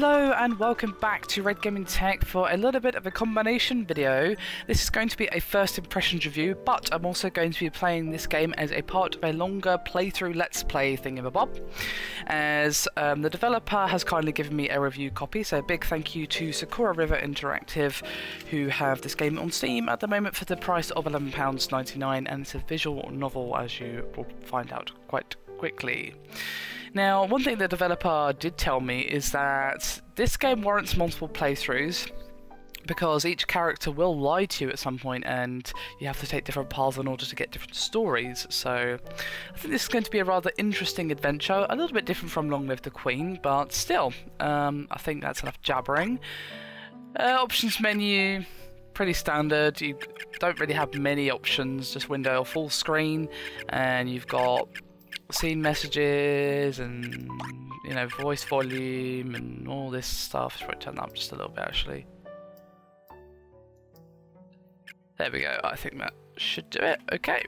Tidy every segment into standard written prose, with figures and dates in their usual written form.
Hello and welcome back to Red Gaming Tech for a little bit of a combination video. This is going to be a first impressions review, but I'm also going to be playing this game as a part of a longer playthrough let's play thingamabob, as the developer has kindly given me a review copy, so a big thank you to Sakura River Interactive, who have this game on Steam at the moment for the price of £11.99, and it's a visual novel, as you will find out quite quickly. Now, one thing the developer did tell me is that this game warrants multiple playthroughs because each character will lie to you at some point and you have to take different paths in order to get different stories. So I think this is going to be a rather interesting adventure, a little bit different from Long Live the Queen, but still, I think that's enough jabbering. Options menu, pretty standard. You don't really have many options, just window or full screen, and you've got scene messages and, you know, voice volume and all this stuff. Should probably turn that up just a little bit, actually. There we go. I think that should do it. Okay.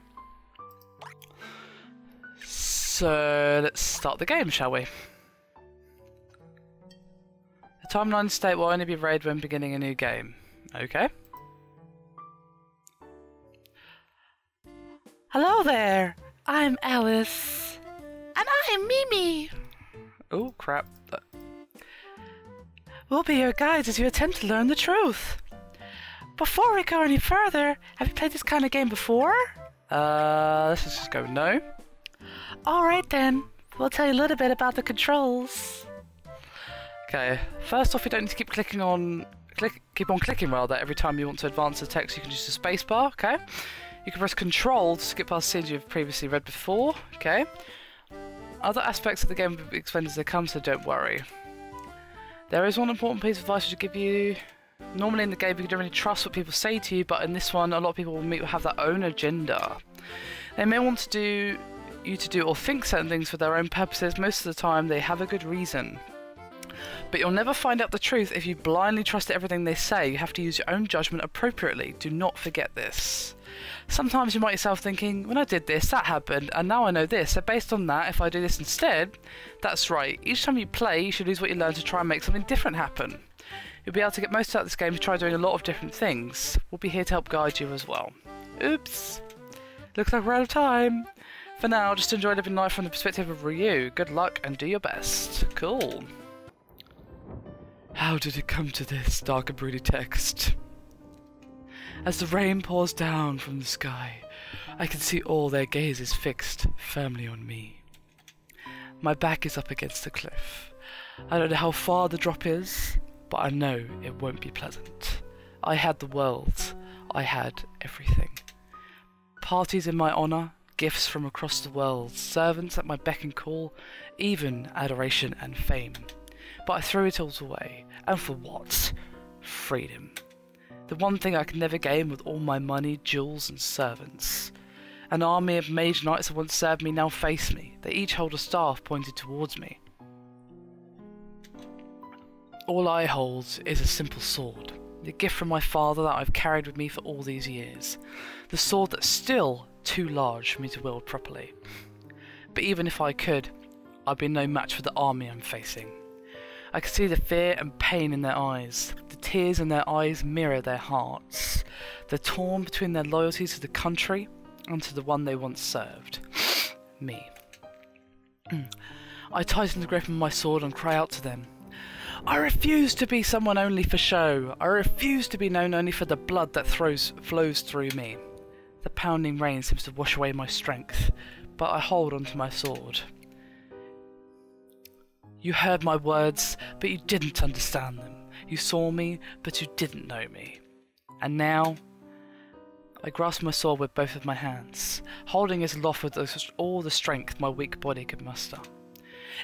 So let's start the game, shall we? The timeline state will only be read when beginning a new game. Okay. Hello there. I'm Alice. And I'm Mimi. Oh, crap. We'll be your guides as you attempt to learn the truth. Before we go any further, have you played this kind of game before? Let's just go no. Alright then, we'll tell you a little bit about the controls. Okay, first off, you don't need to keep clicking on... keep on clicking rather every time you want to advance the text. You can use the spacebar, okay? You can press Control to skip past scenes you've previously read before, okay? Other aspects of the game will be explained as they come, so don't worry. There is one important piece of advice I should give you. Normally in the game you don't really trust what people say to you, but in this one a lot of people will have their own agenda. They may want you to do or think certain things for their own purposes. Most of the time they have a good reason. But you'll never find out the truth if you blindly trust everything they say. You have to use your own judgment appropriately. Do not forget this. Sometimes you might yourself thinking, when I did this, that happened, and now I know this, so based on that, if I do this instead, that's right. Each time you play, you should use what you learn to try and make something different happen. You'll be able to get most out of this game to try doing a lot of different things. We'll be here to help guide you as well. Oops. Looks like we're out of time. For now, just enjoy living life from the perspective of Ryu. Good luck and do your best. Cool. How did it come to this? Dark and broody text. As the rain pours down from the sky, I can see all their gazes fixed firmly on me. My back is up against the cliff. I don't know how far the drop is, but I know it won't be pleasant. I had the world. I had everything. Parties in my honour, gifts from across the world, servants at my beck and call, even adoration and fame. But I threw it all away. And for what? Freedom. The one thing I could never gain with all my money, jewels and servants. An army of mage knights that once served me now face me. They each hold a staff pointed towards me. All I hold is a simple sword. The gift from my father that I've carried with me for all these years. The sword that's still too large for me to wield properly. But even if I could, I'd be no match for the army I'm facing. I can see the fear and pain in their eyes. The tears in their eyes mirror their hearts. They're torn between their loyalty to the country and to the one they once served. Me. I tighten the grip of my sword and cry out to them. I refuse to be someone only for show. I refuse to be known only for the blood that flows through me. The pounding rain seems to wash away my strength, but I hold onto my sword. You heard my words, but you didn't understand them. You saw me, but you didn't know me. And now, I grasp my sword with both of my hands, holding it aloft with all the strength my weak body could muster.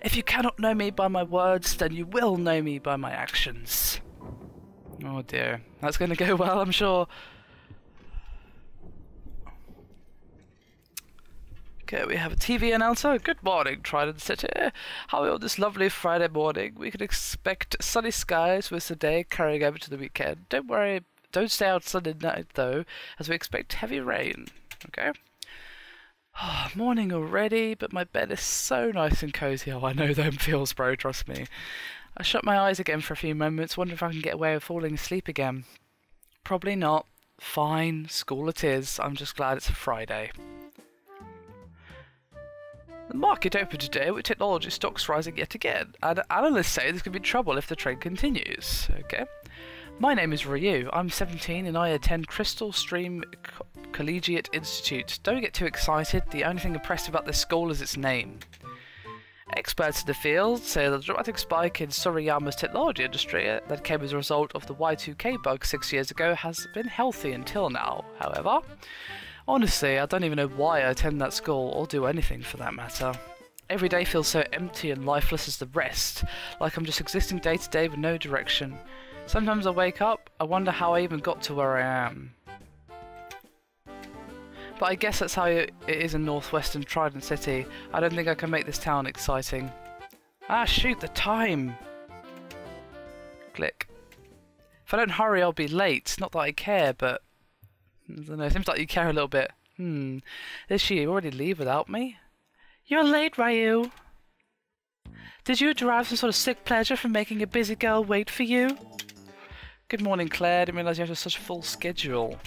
If you cannot know me by my words, then you will know me by my actions. Oh dear, that's going to go well, I'm sure. Okay, we have a TV announcer. Good morning, Trident City. How are you on this lovely Friday morning? We can expect sunny skies with the day carrying over to the weekend. Don't worry, don't stay out Sunday night though, as we expect heavy rain. Okay? Oh, morning already, but my bed is so nice and cozy. Oh, I know them feels, bro, trust me. I shut my eyes again for a few moments, wondering if I can get away with falling asleep again. Probably not. Fine, school it is. I'm just glad it's a Friday. The market opened today with technology stocks rising yet again, and analysts say this could be trouble if the trend continues. Okay. My name is Ryu. I'm 17 and I attend Crystal Stream Collegiate Institute. Don't get too excited. The only thing impressive about this school is its name. Experts in the field say the dramatic spike in Sorayama's technology industry that came as a result of the Y2K bug 6 years ago has been healthy until now. However, honestly, I don't even know why I attend that school, or do anything for that matter. Every day feels so empty and lifeless as the rest, like I'm just existing day to day with no direction. Sometimes I wake up, I wonder how I even got to where I am. But I guess that's how it is in northwestern Trident City. I don't think I can make this town exciting. Ah, shoot, the time! Click. If I don't hurry, I'll be late. Not that I care, but... I don't know, it seems like you care a little bit. Did she already leave without me? You're late, Ryu. Did you derive some sort of sick pleasure from making a busy girl wait for you? Good morning, Claire. Didn't realise you had such a full schedule.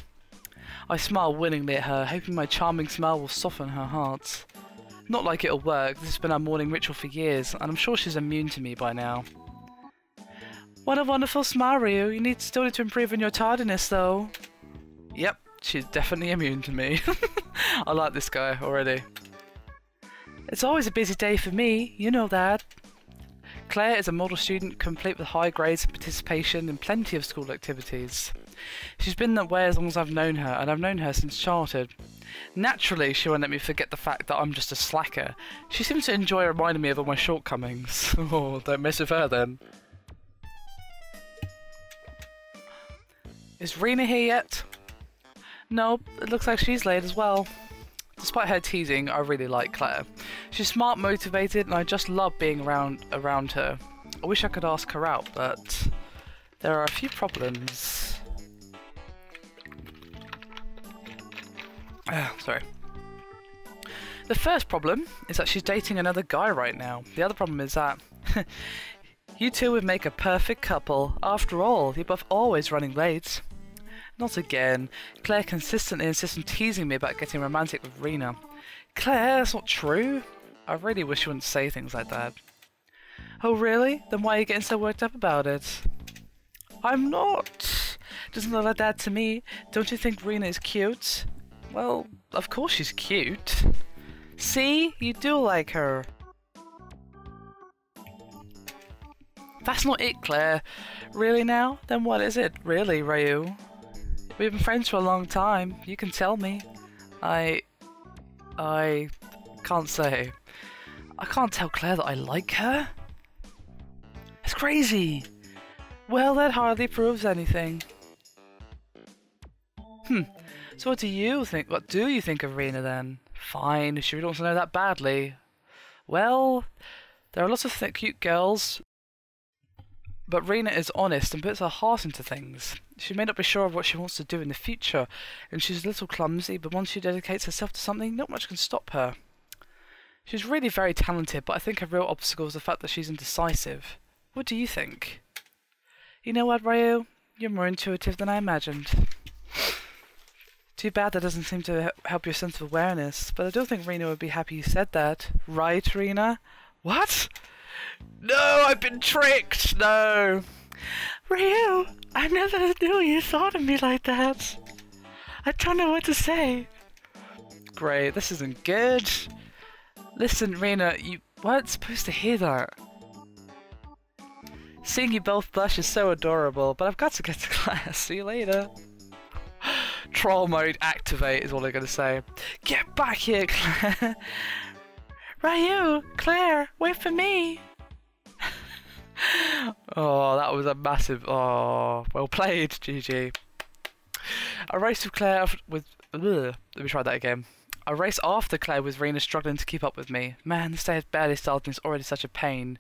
I smile winningly at her, hoping my charming smile will soften her heart. Not like it'll work. This has been our morning ritual for years, and I'm sure she's immune to me by now. What a wonderful smile, Ryu. You still need to improve on your tardiness, though. Yep, she's definitely immune to me. I like this guy already. It's always a busy day for me, you know that. Claire is a model student, complete with high grades and participation in plenty of school activities. She's been that way as long as I've known her, and I've known her since childhood. Naturally, she won't let me forget the fact that I'm just a slacker. She seems to enjoy reminding me of all my shortcomings. Oh, don't mess with her then. Is Rena here yet? Nope, it looks like she's late as well. Despite her teasing, I really like Claire. She's smart, motivated, and I just love being around her. I wish I could ask her out, but there are a few problems. Sorry. The first problem is that she's dating another guy right now. The other problem is that you two would make a perfect couple. After all, you're both always running late. Not again. Claire consistently insists on teasing me about getting romantic with Rena. Claire, that's not true. I really wish you wouldn't say things like that. Oh really? Then why are you getting so worked up about it? I'm not. Doesn't look like that to me. Don't you think Rena is cute? Well, of course she's cute. See? You do like her. That's not it, Claire. Really now? Then what is it? Really, Ryu? We've been friends for a long time. You can tell me. I can't say. I can't tell Claire that I like her? It's crazy. Well, that hardly proves anything. So what do you think? What do you think of Rena then? Fine, if she really wants to know that badly. Well, there are lots of cute girls, but Rena is honest and puts her heart into things. She may not be sure of what she wants to do in the future, and she's a little clumsy, but once she dedicates herself to something, not much can stop her. She's really very talented, but I think her real obstacle is the fact that she's indecisive. What do you think? You know what, Ryu? You're more intuitive than I imagined. Too bad that doesn't seem to help your sense of awareness, but I don't think Rena would be happy you said that. Right, Rena? What? No, I've been tricked! No! Ryu, I never knew you thought of me like that. I don't know what to say. Great, this isn't good. Listen, Rena, you weren't supposed to hear that. Seeing you both blush is so adorable, but I've got to get to class. See you later. Troll mode activate is all I'm going to say. Get back here, Claire. Ryu, Claire, wait for me. Oh, that was a massive... Oh, well played, GG. I raced with Claire with... Ugh, let me try that again. I raced after Claire with Rena struggling to keep up with me. Man, this day has barely started and it's already such a pain.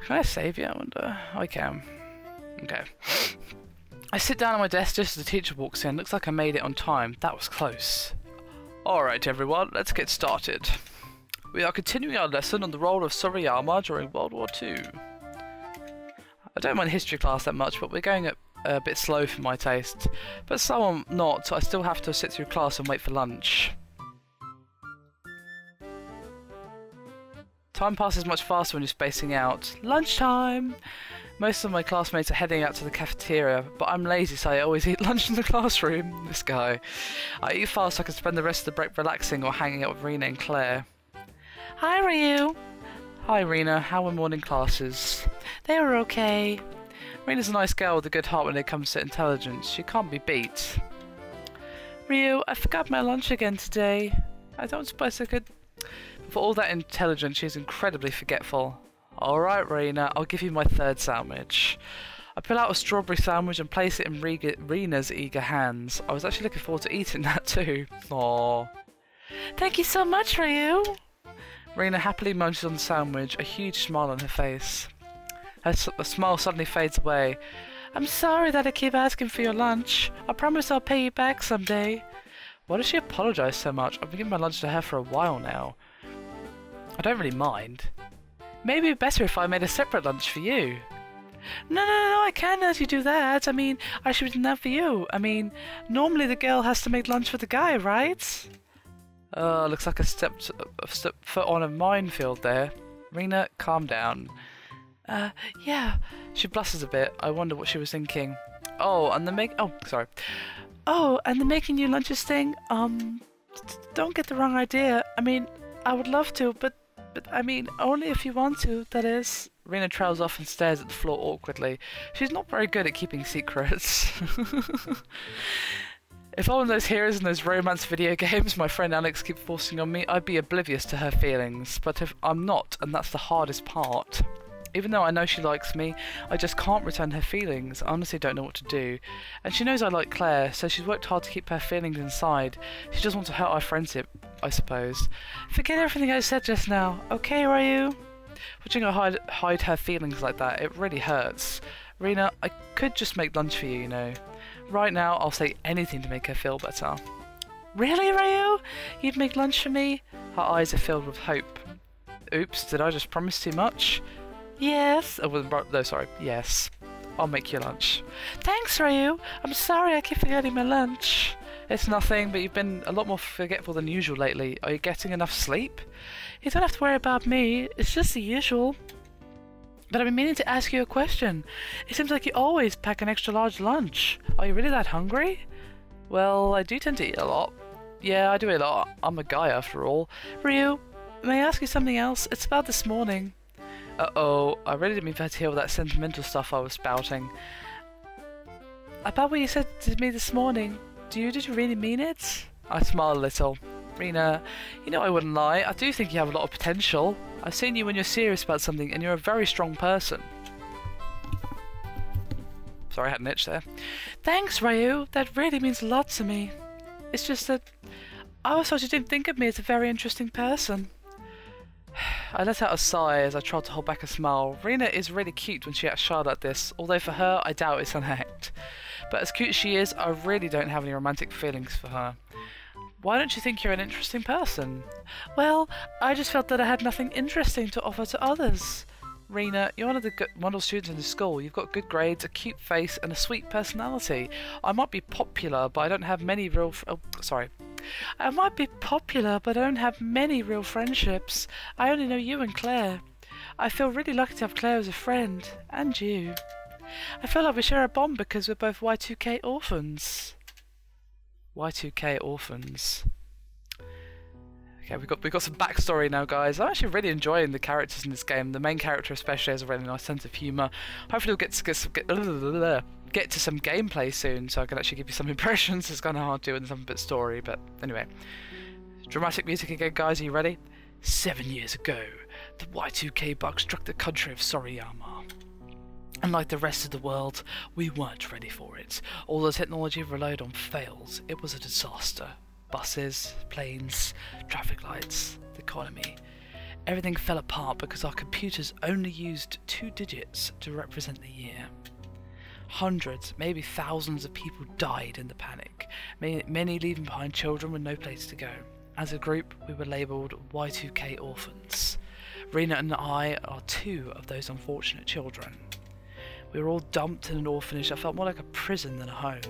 Can I save you? I wonder. I can. Okay. I sit down on my desk just as the teacher walks in. Looks like I made it on time. That was close. Alright everyone, let's get started. We are continuing our lesson on the role of Sorayama during World War II. I don't mind history class that much, but we're going a bit slow for my taste. But some not, so I still have to sit through class and wait for lunch. Time passes much faster when you're spacing out. Lunchtime! Most of my classmates are heading out to the cafeteria, but I'm lazy, so I always eat lunch in the classroom. This guy. I eat fast so I can spend the rest of the break relaxing or hanging out with Rena and Claire. Hi, Ryu! Hi, Rena. How were morning classes? They were okay. Rena's a nice girl with a good heart when it comes to intelligence. She can't be beat. Ryu, I forgot my lunch again today. I don't suppose I could... For all that intelligence, she's incredibly forgetful. Alright, Rena, I'll give you my third sandwich. I pull out a strawberry sandwich and place it in Rena's eager hands. I was actually looking forward to eating that too. Aww. Thank you so much, Ryu. Rena happily munches on the sandwich, a huge smile on her face. Her smile suddenly fades away. I'm sorry that I keep asking for your lunch. I promise I'll pay you back someday. Why does she apologise so much? I've been giving my lunch to her for a while now. I don't really mind. Maybe it'd be better if I made a separate lunch for you. No, I can't let you do that. I mean, I should be doing that for you. I mean, normally the girl has to make lunch for the guy, right? Looks like I stepped foot on a minefield there. Rena, calm down. Yeah. She blushes a bit. I wonder what she was thinking. Oh, and the making you lunches thing, don't get the wrong idea. I mean, I would love to, but I mean, only if you want to, that is. Rena trails off and stares at the floor awkwardly. She's not very good at keeping secrets. If I'm one of those heroes in those romance video games my friend Alex keeps forcing on me, I'd be oblivious to her feelings. But if I'm not, and that's the hardest part. Even though I know she likes me, I just can't return her feelings. I honestly don't know what to do. And she knows I like Claire, so she's worked hard to keep her feelings inside. She just wants to hurt our friendship, I suppose. Forget everything I said just now, okay, Ryu? Watching her hide her feelings like that, it really hurts. Rena, I could just make lunch for you, you know. Right now, I'll say anything to make her feel better. Really, Ryu? You'd make lunch for me? Her eyes are filled with hope. Oops, did I just promise too much? Yes. Yes. I'll make you lunch. Thanks, Ryu. I'm sorry I keep forgetting my lunch. It's nothing, but you've been a lot more forgetful than usual lately. Are you getting enough sleep? You don't have to worry about me. It's just the usual. But I've been meaning to ask you a question. It seems like you always pack an extra large lunch. Are you really that hungry? Well, I do tend to eat a lot. Yeah, I do eat a lot. I'm a guy after all. Ryu, may I ask you something else? It's about this morning. Uh-oh, I really didn't mean for her to hear all that sentimental stuff I was spouting. About what you said to me this morning. Did you really mean it? I smile a little. Rena, you know I wouldn't lie. I do think you have a lot of potential. I've seen you when you're serious about something and you're a very strong person. Sorry, I had an itch there. Thanks, Ryu. That really means a lot to me. It's just that I always thought you didn't think of me as a very interesting person. I let out a sigh as I tried to hold back a smile. Rena is really cute when she acts shy like this, although for her, I doubt it's an act. But as cute as she is, I really don't have any romantic feelings for her. Why don't you think you're an interesting person? Well, I just felt that I had nothing interesting to offer to others. Rena, you're one of the model students in the school. You've got good grades, a cute face, and a sweet personality. I might be popular, but I don't have many real... I might be popular, but I don't have many real friendships. I only know you and Claire. I feel really lucky to have Claire as a friend, and you. I feel like we share a bond because we're both Y2K orphans. Y2K orphans. Okay, we've got some backstory now, guys. I'm actually really enjoying the characters in this game. The main character especially has a really nice sense of humour. Hopefully we'll get to some gameplay soon, so I can actually give you some impressions. It's kind of hard doing some bit story, but anyway. Dramatic music again, guys. Are you ready? 7 years ago, the Y2K bug struck the country of Soriyama. Unlike the rest of the world, we weren't ready for it. All the technology relied on fails. It was a disaster. Buses, planes, traffic lights, the economy. Everything fell apart because our computers only used 2 digits to represent the year. Hundreds, maybe thousands of people died in the panic, many leaving behind children with no place to go. As a group, we were labelled Y2K orphans. Rena and I are 2 of those unfortunate children. We were all dumped in an orphanage that felt more like a prison than a home.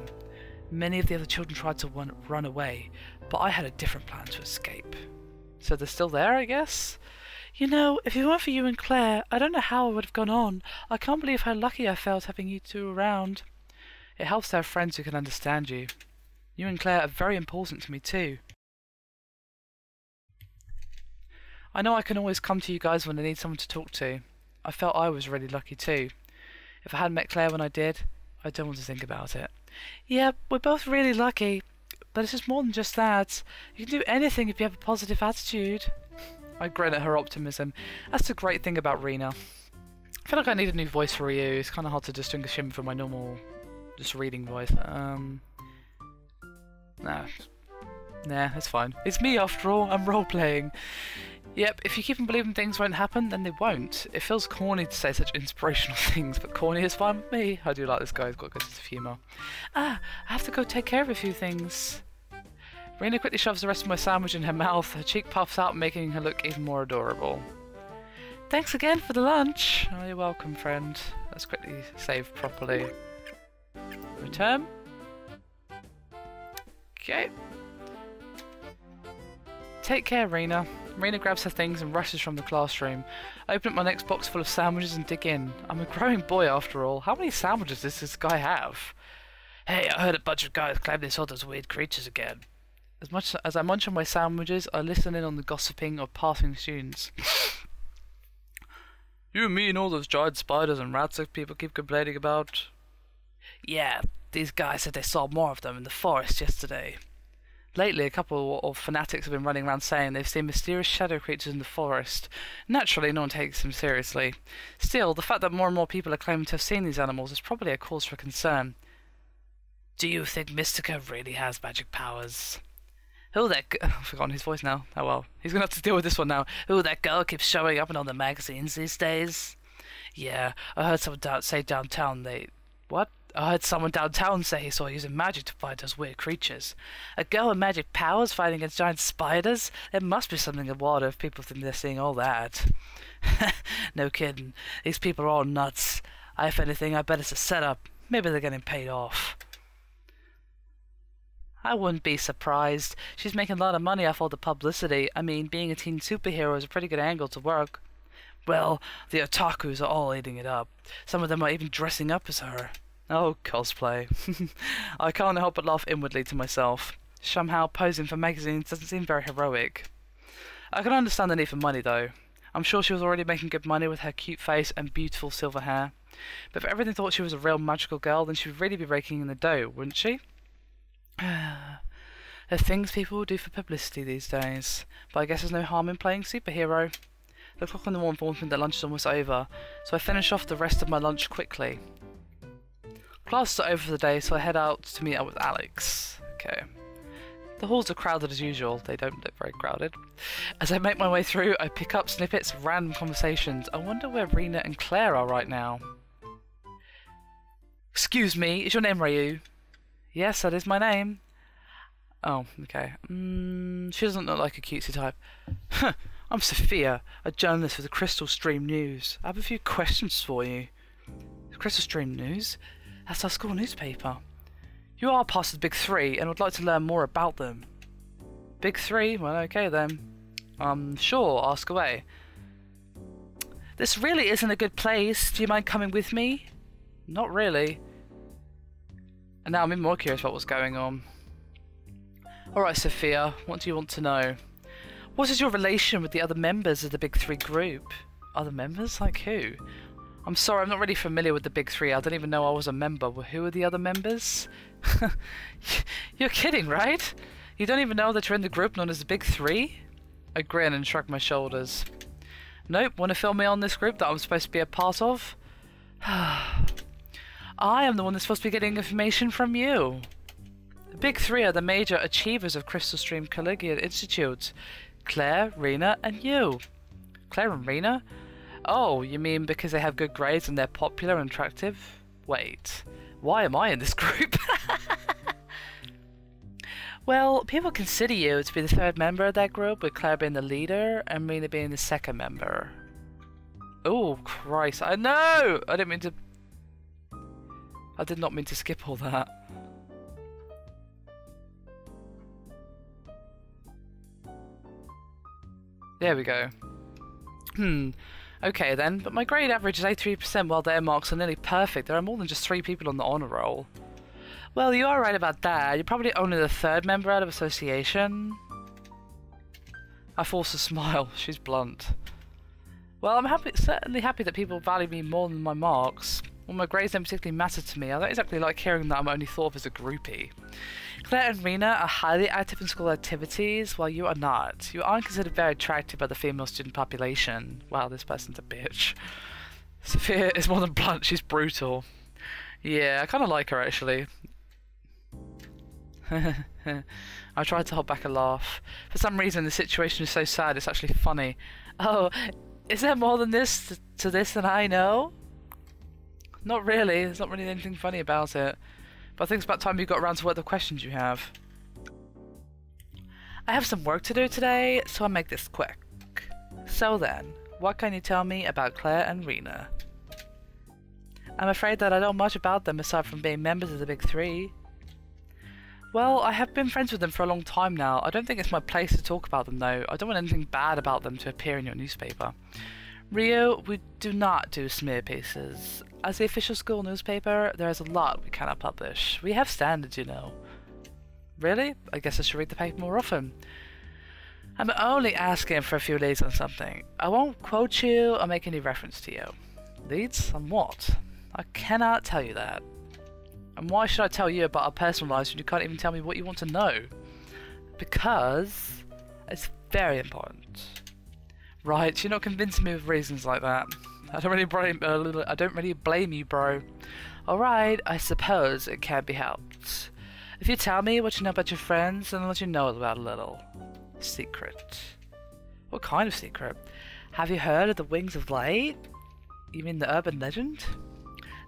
Many of the other children tried to run away, but I had a different plan to escape. So they're still there, I guess? You know, if it weren't for you and Claire, I don't know how I would have gone on. I can't believe how lucky I felt having you two around. It helps to have friends who can understand you. You and Claire are very important to me too. I know I can always come to you guys when I need someone to talk to. I felt I was really lucky too. If I hadn't met Claire when I did, I don't want to think about it. Yeah, we're both really lucky, but it's just more than just that. You can do anything if you have a positive attitude. I grin at her optimism. That's the great thing about Rena. I feel like I need a new voice for Ryu. It's kind of hard to distinguish him from my normal, just reading voice. Nah, that's fine. It's me after all. I'm role-playing. Yep, if you keep on believing things won't happen, then they won't. It feels corny to say such inspirational things, but corny is fine with me. I do like this guy, he's got a good sense of humour. I have to go take care of a few things. Rena quickly shoves the rest of my sandwich in her mouth, her cheek puffs out, making her look even more adorable. Thanks again for the lunch. Oh, you're welcome, friend. Let's quickly save properly. Return. Okay. Take care, Rena. Rena grabs her things and rushes from the classroom. I open up my next box full of sandwiches and dig in. I'm a growing boy after all. How many sandwiches does this guy have? Hey, I heard a bunch of guys claim they saw those weird creatures again. As much as I munch on my sandwiches, I listen in on the gossiping of passing students. You and me and all those giant spiders and rats that people keep complaining about? Yeah, these guys said they saw more of them in the forest yesterday. Lately, a couple of fanatics have been running around saying they've seen mysterious shadow creatures in the forest. Naturally, no one takes them seriously. Still, the fact that more and more people are claiming to have seen these animals is probably a cause for concern. Do you think Mystica really has magic powers? Who that I've forgotten his voice now. Oh well, he's gonna have to deal with this one now. Who that girl keeps showing up in all the magazines these days? Yeah, I heard someone say downtown they... What? I heard someone downtown say he saw her using magic to fight those weird creatures. A girl with magic powers fighting against giant spiders? There must be something in water if people think they're seeing all that. No kidding. These people are all nuts. If anything, I bet it's a setup. Maybe they're getting paid off. I wouldn't be surprised. She's making a lot of money off all the publicity. I mean, being a teen superhero is a pretty good angle to work. Well, the otakus are all eating it up. Some of them are even dressing up as her. Oh, cosplay. I can't help but laugh inwardly to myself. Somehow, posing for magazines doesn't seem very heroic. I can understand the need for money, though. I'm sure she was already making good money with her cute face and beautiful silver hair. But if everyone thought she was a real magical girl, then she would really be raking in the dough, wouldn't she? There are things people do for publicity these days. But I guess there's no harm in playing superhero. The clock on the wall informs me that lunch is almost over, so I finish off the rest of my lunch quickly. Classes are over for the day, so I head out to meet up with Alex. Okay. The halls are crowded as usual. They don't look very crowded. As I make my way through, I pick up snippets of random conversations. I wonder where Rena and Claire are right now. Excuse me, is your name Ryu? Yes, that is my name. Oh, okay. She doesn't look like a cutesy type. I'm Sophia, a journalist for the Crystal Stream News. I have a few questions for you. The Crystal Stream News? That's our school newspaper. You are part of the Big Three and would like to learn more about them. Big Three? Well, okay then. Sure, ask away. This really isn't a good place. Do you mind coming with me? Not really. And now I'm even more curious about what's going on. Alright, Sophia, what do you want to know? What is your relation with the other members of the Big Three group? Other members? Like who? I'm sorry, I'm not really familiar with the Big Three. I don't even know I was a member. Well, who are the other members? You're kidding, right? You don't even know that you're in the group known as the Big Three? I grin and shrug my shoulders. Nope, want to fill me on this group that I'm supposed to be a part of? I am the one that's supposed to be getting information from you. The Big Three are the major achievers of Crystal Stream Collegiate Institute. Claire, Rena, and you. Claire and Rena? Oh, you mean because they have good grades and they're popular and attractive? Wait, why am I in this group? Well, people consider you to be the third member of that group, with Claire being the leader and Rena being the second member. Oh, Christ. I know! I didn't mean to... I did not mean to skip all that. There we go. Okay then, but my grade average is 83% while their marks are nearly perfect. There are more than just 3 people on the honour roll. Well, you are right about that. You're probably only the 3rd member out of association. I force a smile. She's blunt. Well, I'm certainly happy that people value me more than my marks. Well, my grades don't particularly matter to me. I don't exactly like hearing that I'm only thought of as a groupie. Claire and Rena are highly active in school activities, while you are not. You aren't considered very attractive by the female student population. Wow, this person's a bitch. Sophia is more than blunt, she's brutal. Yeah, I kind of like her, actually. I tried to hold back a laugh. For some reason, the situation is so sad, it's actually funny. Oh, is there more than this to this than I know? Not really. There's not really anything funny about it. But I think it's about time you got around to what the questions you have. I have some work to do today, so I'll make this quick. So then, what can you tell me about Claire and Rena? I'm afraid that I don't know much about them aside from being members of the Big Three. Well, I have been friends with them for a long time now. I don't think it's my place to talk about them though. I don't want anything bad about them to appear in your newspaper. Rio, we do not do smear pieces. As the official school newspaper, there is a lot we cannot publish. We have standards, you know. Really? I guess I should read the paper more often. I'm only asking for a few leads on something. I won't quote you or make any reference to you. Leads on what? I cannot tell you that. And why should I tell you about our personal lives when you can't even tell me what you want to know? Because it's very important. Right, you're not convincing me with reasons like that. I don't really blame you, bro. Alright, I suppose it can be helped. If you tell me what you know about your friends, then I'll let you know about a little. Secret. What kind of secret? Have you heard of the Wings of Light? You mean the urban legend?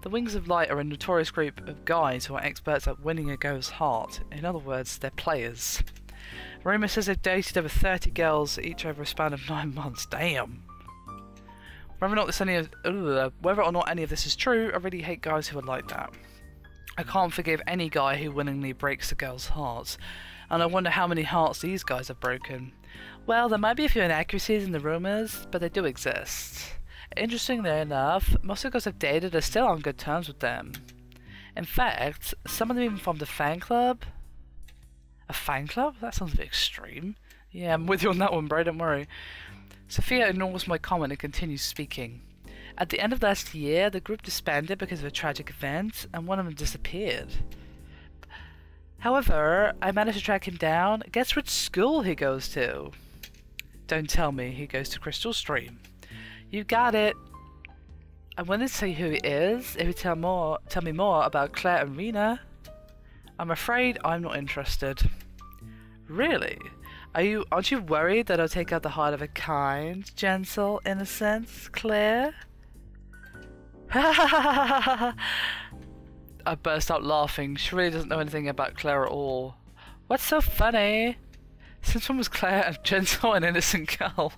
The Wings of Light are a notorious group of guys who are experts at winning a girl's heart. In other words, they're players. Rumour says they've dated over 30 girls, each over a span of 9 months. Damn. Whether or not any of this is true, I really hate guys who are like that. I can't forgive any guy who willingly breaks a girl's heart, and I wonder how many hearts these guys have broken. Well, there might be a few inaccuracies in the rumours, but they do exist. Interestingly enough, most of the guys I've dated are still on good terms with them. In fact, some of them even formed a fan club. A fan club? That sounds a bit extreme. Yeah, I'm with you on that one, bro, don't worry. Sophia ignores my comment and continues speaking. At the end of last year, the group disbanded because of a tragic event, and one of them disappeared. However, I managed to track him down. Guess which school he goes to? Don't tell me he goes to Crystal Stream. You got it. I wanted to say who he is if you tell me more about Claire and Rena. I'm afraid I'm not interested. Really? Aren't you worried that I'll take out the heart of a kind, gentle innocence, Claire? I burst out laughing. She really doesn't know anything about Claire at all. What's so funny? Since when was Claire a gentle and innocent girl?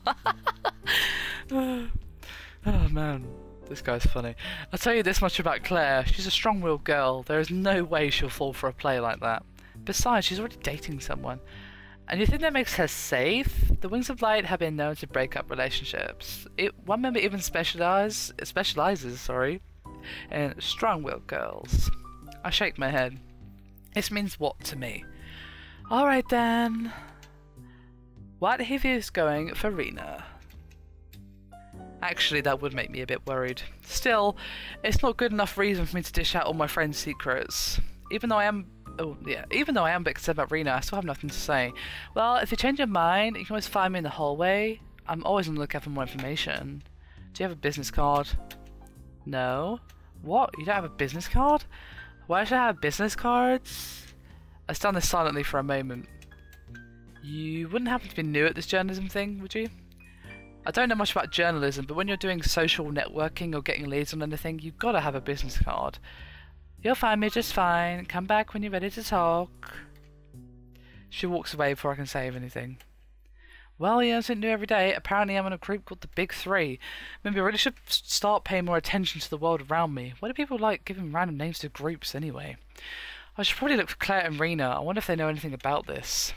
Oh man, this guy's funny. I'll tell you this much about Claire. She's a strong-willed girl. There is no way she'll fall for a play like that. Besides, she's already dating someone. And you think that makes her safe? The Wings of Light have been known to break up relationships. One member even specializes in strong-willed girls. I shake my head. This means what to me? Alright then. What if he's going for Rena? Actually, that would make me a bit worried. Still, it's not good enough reason for me to dish out all my friends' secrets. Even though I am a bit concerned about Rena, I still have nothing to say. Well, if you change your mind, you can always find me in the hallway. I'm always on the lookout for more information. Do you have a business card? No? What? You don't have a business card? Why should I have business cards? I stand there silently for a moment. You wouldn't happen to be new at this journalism thing, would you? I don't know much about journalism, but when you're doing social networking or getting leads on anything, you've got to have a business card. You'll find me just fine. Come back when you're ready to talk. She walks away before I can say anything. Well, yeah, something new every day. Apparently I'm in a group called the Big Three. Maybe I really should start paying more attention to the world around me. Why do people like giving random names to groups anyway? I should probably look for Claire and Rena. I wonder if they know anything about this.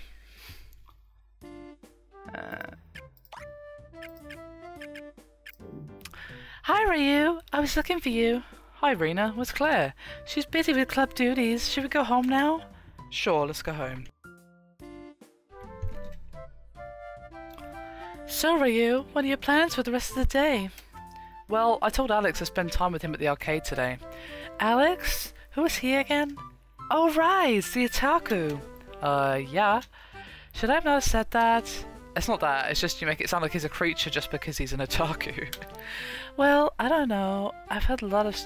Hi, Ryu. I was looking for you. Hi, Rena. Where's Claire? She's busy with club duties. Should we go home now? Sure, let's go home. So, Ryu, what are your plans for the rest of the day? Well, I told Alex to spend time with him at the arcade today. Alex? Who is he again? Oh, right, the otaku. Yeah. Should I have not said that? It's not that, it's just you make it sound like he's a creature just because he's an otaku. Well, I don't know. I've heard a lot of...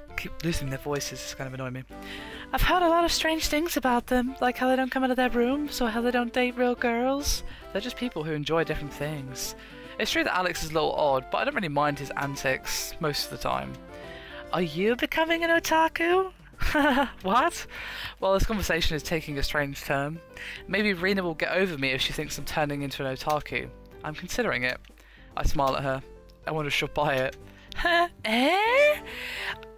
I keep losing their voices, it's kind of annoying me. I've heard a lot of strange things about them, like how they don't come out of their rooms, or how they don't date real girls. They're just people who enjoy different things. It's true that Alex is a little odd, but I don't really mind his antics most of the time. Are you becoming an otaku? What? Well, this conversation is taking a strange turn. Maybe Rena will get over me if she thinks I'm turning into an otaku. I'm considering it. I smile at her. I wonder if she'll buy it. Huh? Eh?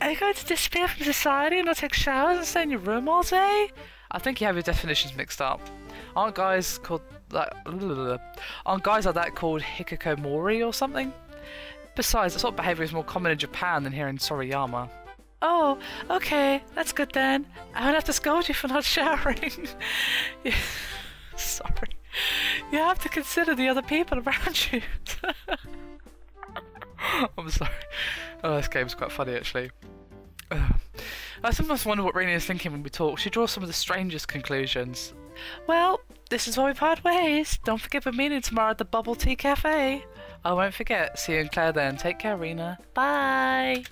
Are you going to disappear from society and not take showers and stay in your room all day? I think you have your definitions mixed up. Aren't guys called that? Aren't guys like that called hikikomori or something? Besides, that sort of behaviour is more common in Japan than here in Sorayama. Oh, okay, that's good then. I won't have to scold you for not showering. Sorry. You have to consider the other people around you. I'm sorry. Oh, this game's quite funny actually. I sometimes wonder what Rena is thinking when we talk. She draws some of the strangest conclusions. Well, this is why we part ways. Don't forget we're meeting tomorrow at the Bubble Tea Cafe. I won't forget. See you in Claire then. Take care, Rena. Bye.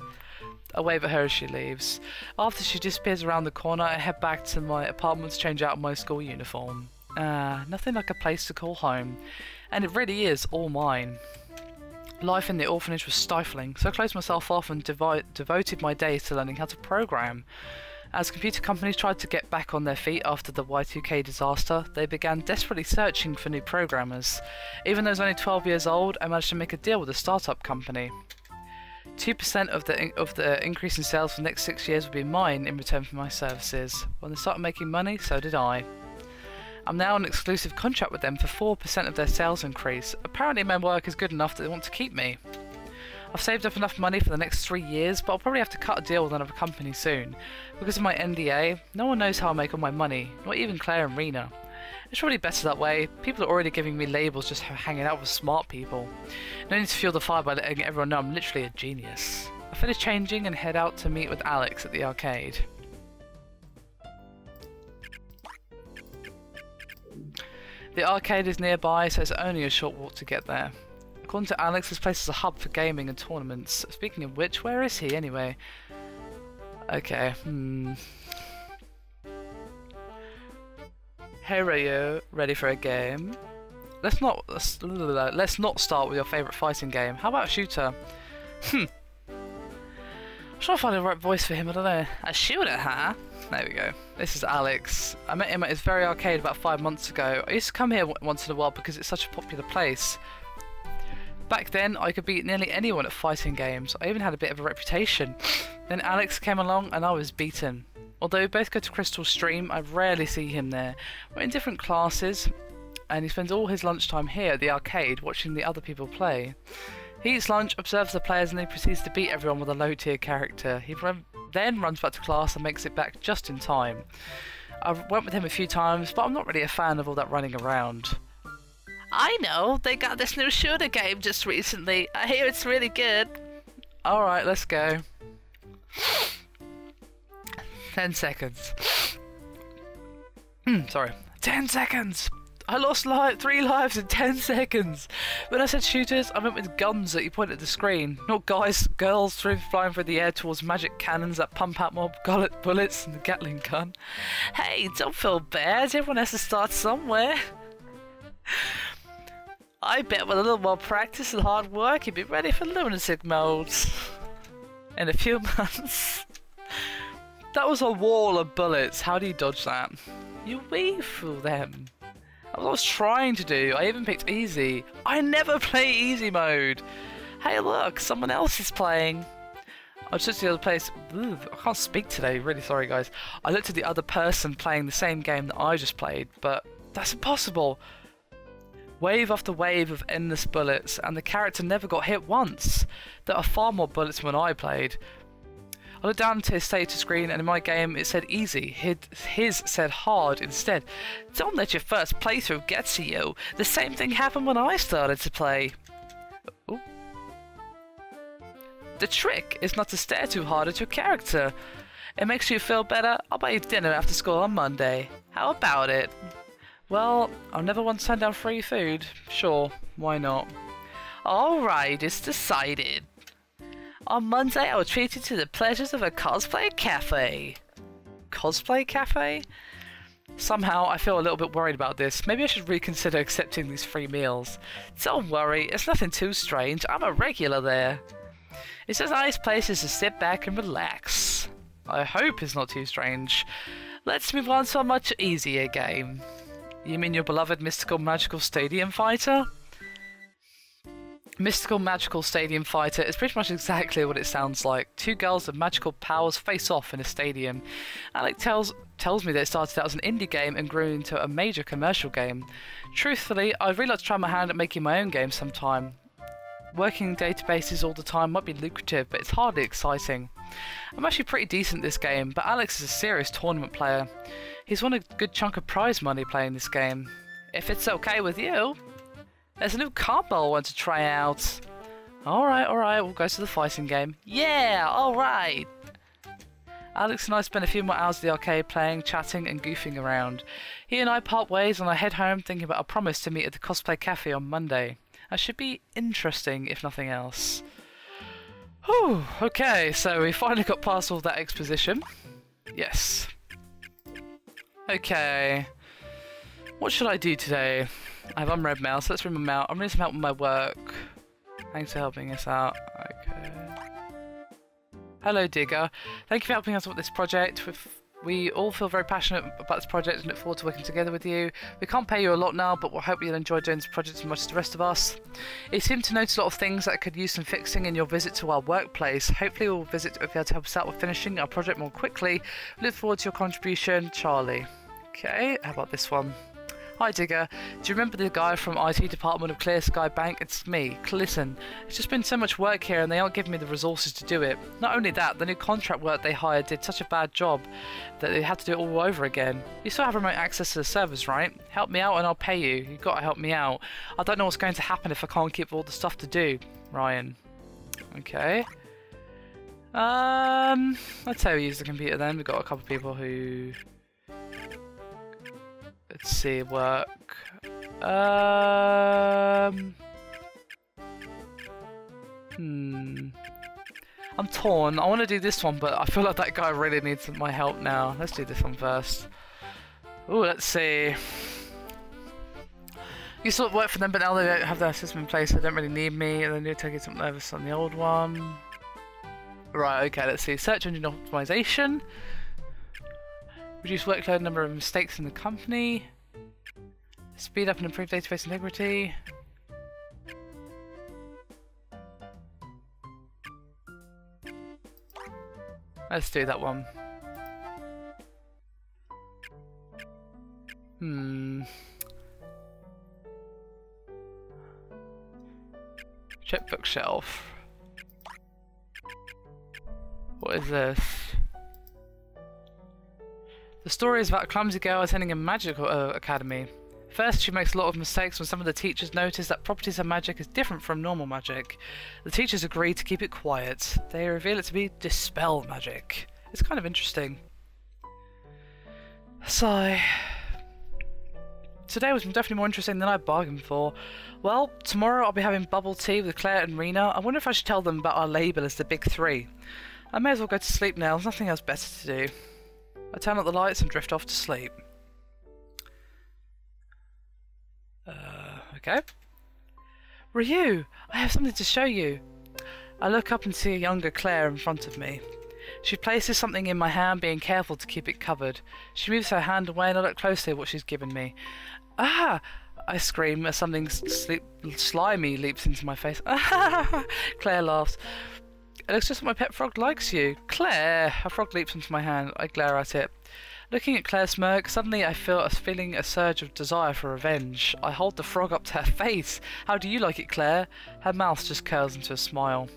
I wave at her as she leaves. After she disappears around the corner, I head back to my apartment to change out my school uniform. Nothing like a place to call home. And it really is all mine. Life in the orphanage was stifling, so I closed myself off and devoted my days to learning how to program. As computer companies tried to get back on their feet after the Y2K disaster, they began desperately searching for new programmers. Even though I was only 12 years old, I managed to make a deal with a startup company. 2% of the increase in sales for the next 6 years would be mine in return for my services. When they started making money, so did I. I'm now on an exclusive contract with them for 4% of their sales increase. Apparently my work is good enough that they want to keep me. I've saved up enough money for the next 3 years, but I'll probably have to cut a deal with another company soon. Because of my NDA, no one knows how I make all my money, not even Claire and Rena. It's probably better that way. People are already giving me labels just for hanging out with smart people. No need to fuel the fire by letting everyone know I'm literally a genius. I finish changing and head out to meet with Alex at the arcade. The arcade is nearby, so it's only a short walk to get there. According to Alex, this place is a hub for gaming and tournaments. Speaking of which, where is he anyway? Okay, Hey Ryu, ready for a game? Let's not start with your favourite fighting game. How about a shooter? I'm trying to find the right voice for him, I don't know. A shooter, huh? There we go. This is Alex. I met him at his very arcade about 5 months ago. I used to come here once in a while because it's such a popular place. Back then, I could beat nearly anyone at fighting games. I even had a bit of a reputation. Then Alex came along and I was beaten. Although we both go to Crystal's stream, I rarely see him there. We're in different classes, and he spends all his lunchtime here at the arcade watching the other people play. He eats lunch, observes the players, and then proceeds to beat everyone with a low-tier character. He then runs back to class and makes it back just in time. I went with him a few times, but I'm not really a fan of all that running around. I know, they got this new shooter game just recently. I hear it's really good. Alright, let's go. 10 seconds. Sorry. 10 seconds! I lost 3 lives in 10 seconds! When I said shooters, I meant with guns that you point at the screen. Not girls flying through the air towards magic cannons that pump out more bullets than the Gatling gun. Hey, don't feel bad. Everyone has to start somewhere. I bet with a little more practice and hard work, you'd be ready for lunatic modes. In a few months. That was a wall of bullets. How do you dodge that? You weave through them. That's what I was trying to do. I even picked easy. I never play easy mode. Hey look, someone else is playing. I just looked at the other place. Ooh, I can't speak today, really sorry guys. I looked at the other person playing the same game that I just played, but that's impossible. Wave after wave of endless bullets, and the character never got hit once. There are far more bullets than when I played. I looked down to his status screen, and in my game it said easy. His said hard instead. Don't let your first playthrough get to you. The same thing happened when I started to play. Ooh. The trick is not to stare too hard at your character. It makes you feel better. I'll buy you dinner after school on Monday. How about it? Well, I'll never want to turn down free food. Sure, why not? Alright, it's decided. On Monday, I will treat you to the pleasures of a cosplay cafe. Cosplay cafe? Somehow, I feel a little bit worried about this. Maybe I should reconsider accepting these free meals. Don't worry, it's nothing too strange. I'm a regular there. It's a nice place to sit back and relax. I hope it's not too strange. Let's move on to a much easier game. You mean your beloved Mystical Magical Stadium Fighter? Mystical Magical Stadium Fighter is pretty much exactly what it sounds like. Two girls with magical powers face off in a stadium. Alec tells me that it started out as an indie game and grew into a major commercial game. Truthfully, I'd really like to try my hand at making my own game sometime. Working databases all the time might be lucrative, but it's hardly exciting. I'm actually pretty decent at this game, but Alex is a serious tournament player. He's won a good chunk of prize money playing this game. If it's okay with you, there's a new combo I want to try out. Alright, we'll go to the fighting game. Yeah, alright! Alex and I spent a few more hours at the arcade playing, chatting and goofing around. He and I part ways and I head home thinking about a promise to meet at the cosplay cafe on Monday. That should be interesting, if nothing else. Whew, okay, so we finally got past all that exposition. Yes. Okay. What should I do today? I have unread mail, so let's read them out. I'm needing some help with my work. Thanks for helping us out. Okay. Hello, Digger. Thank you for helping us with this project. We all feel very passionate about this project and look forward to working together with you. We can't pay you a lot now, but we hope you'll enjoy doing this project as much as the rest of us. You seem to notice a lot of things that could use some fixing in your visit to our workplace. Hopefully we'll be able to help us out with finishing our project more quickly. We look forward to your contribution, Charlie. Okay, how about this one? Hi Digger, do you remember the guy from IT department of Clear Sky Bank? It's me, Listen. It's just been so much work here and they aren't giving me the resources to do it. Not only that, the new contract work they hired did such a bad job that they had to do it all over again. You still have remote access to the servers, right? Help me out and I'll pay you. You've got to help me out. I don't know what's going to happen if I can't keep all the stuff to do. Ryan. Okay. Let's say we use the computer then. We've got a couple of people who... Let's see, work. I'm torn. I want to do this one, but I feel like that guy really needs my help now. Let's do this one first. Ooh, let's see. Used to work for them, but now they don't have their system in place, so they don't really need me, and then they're taking something over on the old one. Right, okay, let's see. Search engine optimization. Reduce workload, number of mistakes in the company. Speed up and improve database integrity. Let's do that one. Checkbook shelf. What is this? The story is about a clumsy girl attending a magical academy. First, she makes a lot of mistakes when some of the teachers notice that properties of magic is different from normal magic. The teachers agree to keep it quiet. They reveal it to be dispel magic. It's kind of interesting. Sigh. Today was definitely more interesting than I bargained for. Well, tomorrow I'll be having bubble tea with Claire and Rena. I wonder if I should tell them about our label as the Big Three. I may as well go to sleep now. There's nothing else better to do. I turn out the lights and drift off to sleep. Okay. Ryu, I have something to show you. I look up and see a younger Claire in front of me. She places something in my hand, being careful to keep it covered. She moves her hand away and I look closely at what she's given me. Ah! I scream as something slimy leaps into my face. Ah! Claire laughs. It looks just like my pet frog likes you. Claire! A frog leaps into my hand. I glare at it. Looking at Claire's smirk, suddenly I feel a surge of desire for revenge. I hold the frog up to her face. How do you like it, Claire? Her mouth just curls into a smile.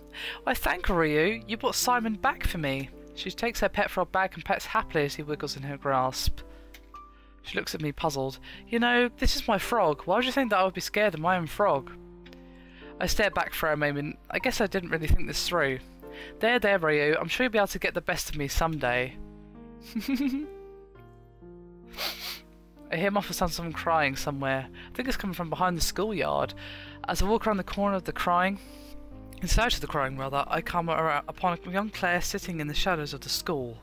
Why, thank Ryu. You brought Simon back for me. She takes her pet frog back and pets happily as he wiggles in her grasp. She looks at me puzzled. You know, this is my frog. Why would you think that I would be scared of my own frog? I stare back for a moment. I guess I didn't really think this through. There, Ryu. I'm sure you'll be able to get the best of me someday. I hear muffled sounds of someone crying somewhere. I think it's coming from behind the schoolyard. As I walk around the corner of the crying, in search of the crying rather, I come upon a young Claire sitting in the shadows of the school.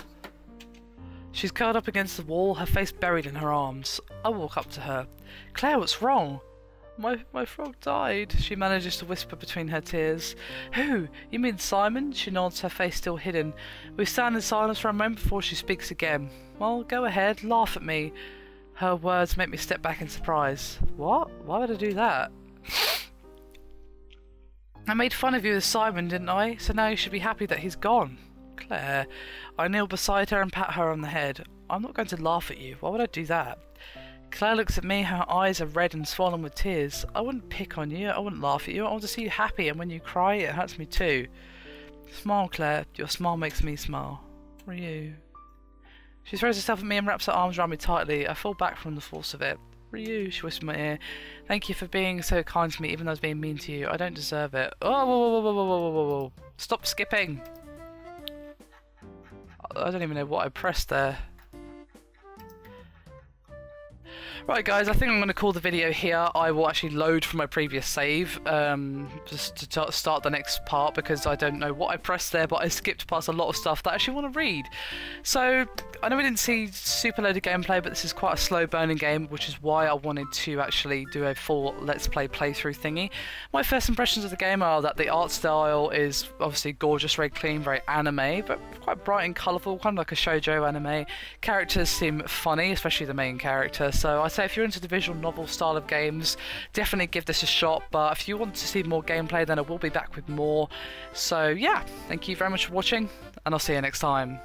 She's curled up against the wall, her face buried in her arms. I walk up to her. Claire, what's wrong? My frog died, she manages to whisper between her tears. Who? You mean Simon? She nods, her face still hidden. We stand in silence for a moment before she speaks again. Well, go ahead, laugh at me. Her words make me step back in surprise. What? Why would I do that? I made fun of you with Simon, didn't I? So now you should be happy that he's gone. Claire. I kneel beside her and pat her on the head. I'm not going to laugh at you. Why would I do that? Claire looks at me, her eyes are red and swollen with tears. I wouldn't pick on you, I wouldn't laugh at you, I want to see you happy, and when you cry, it hurts me too. Smile, Claire, your smile makes me smile. Ryu. She throws herself at me and wraps her arms around me tightly. I fall back from the force of it. Ryu, she whispers in my ear. Thank you for being so kind to me, even though I was being mean to you. I don't deserve it. Oh, whoa. Stop skipping. I don't even know what I pressed there. Right guys, I think I'm going to call the video here. I will actually load from my previous save just to start the next part because I don't know what I pressed there, but I skipped past a lot of stuff that I actually want to read. So I know we didn't see super loaded gameplay, but this is quite a slow burning game, which is why I wanted to actually do a full Let's Play playthrough thingy. My first impressions of the game are that the art style is obviously gorgeous, very clean, very anime, but quite bright and colourful, kind of like a shoujo anime. Characters seem funny, especially the main character, so I'd say if you're into the visual novel style of games, definitely give this a shot, but if you want to see more gameplay, then I will be back with more. So yeah, thank you very much for watching, and I'll see you next time.